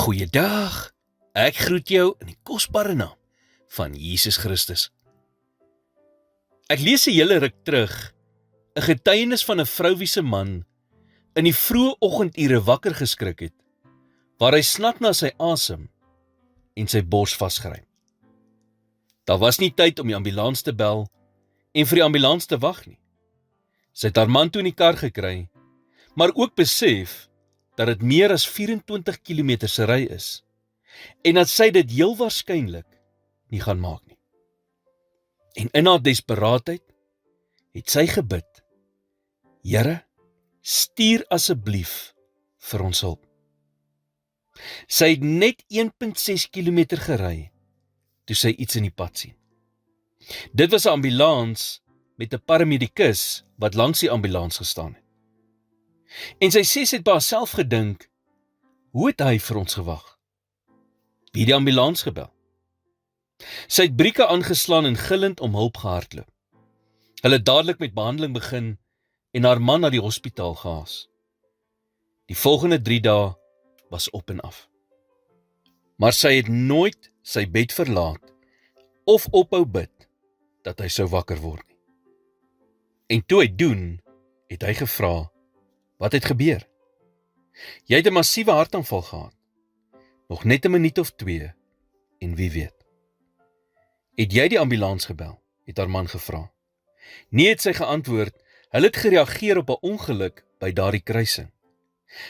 Goeiedag, ek groet jou in die kosbare naam van Jesus Christus. Ek lees 'n hele ruk terug 'n getuienis van 'n vrou wie se man in die vroeë oggendure wakker geskrik het, waar hy snak na sy asem en sy bors vasgryp. Daar was nie tyd om die ambulans te bel en vir die ambulans te wag nie. Sy het haar man toe in die kar gekry, maar ook besef dat dit meer as 24 km se ry is en dat sy dit heel waarskynlik nie gaan maak nie. En in haar desperaatheid het sy gebid: Here, stuur asseblief vir ons hulp. Sy het net 1.6 km gery toe sy iets in die pad sien. Dit was 'n ambulans met 'n paramedikus wat langs die ambulans gestaan het. En sy sê sy het by haarself gedink, hoe het hy vir ons gewag? Wie het die ambulans gebel? Sy het brieke aangeslaan en gillend om hulp gehardloop. Hulle het dadelik met behandeling begin en haar man na die hospitaal gehaas. Die volgende 3 dae was op en af. Maar sy het nooit sy bed verlaat of ophou bid dat hy sou wakker word nie. En toe hy doen, het hy gevra, wat het gebeur? Jy het 'n massiewe hartaanval gehad. Nog net 'n minuut of 2 en wie weet. Het jy die ambulans gebel? Het haar man gevra. Nee, het sy geantwoord, hulle het gereageer op 'n ongeluk by daardie kruising.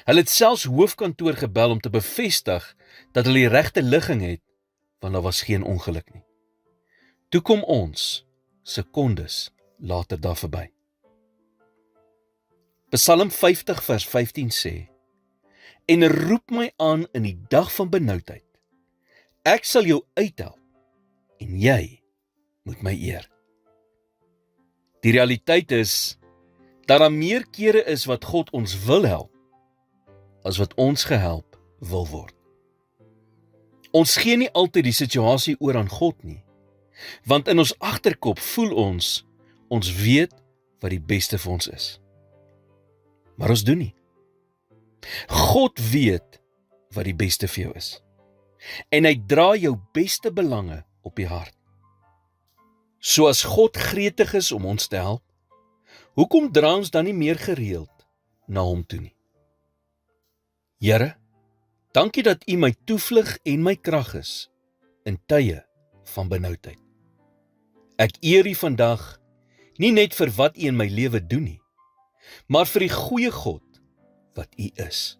Hulle het selfs hoofkantoor gebel om te bevestig dat hulle die regte ligging het, want daar was geen ongeluk nie. Toe kom ons, sekondes later daar verby. Psalm 50 vers 15 sê, en roep my aan in die dag van benoudheid. Ek sal jou uithelp en jy moet my eer. Die realiteit is dat daar meer kere is wat God ons wil help as wat ons gehelp wil word. Ons gee nie altyd die situasie oor aan God nie, want in ons agterkop voel ons weet wat die beste vir ons is. Maar ons doen nie. God weet wat die beste vir jou is. En hy dra jou beste belange op die hart. So as God gretig is om ons te help, hoekom dra ons dan nie meer gereeld na hom toe nie? Here, dankie dat U my toevlug en my krag is in tye van benoudheid. Ek eer U vandag nie net vir wat U in my lewe doen nie, maar vir die goeie God wat U is.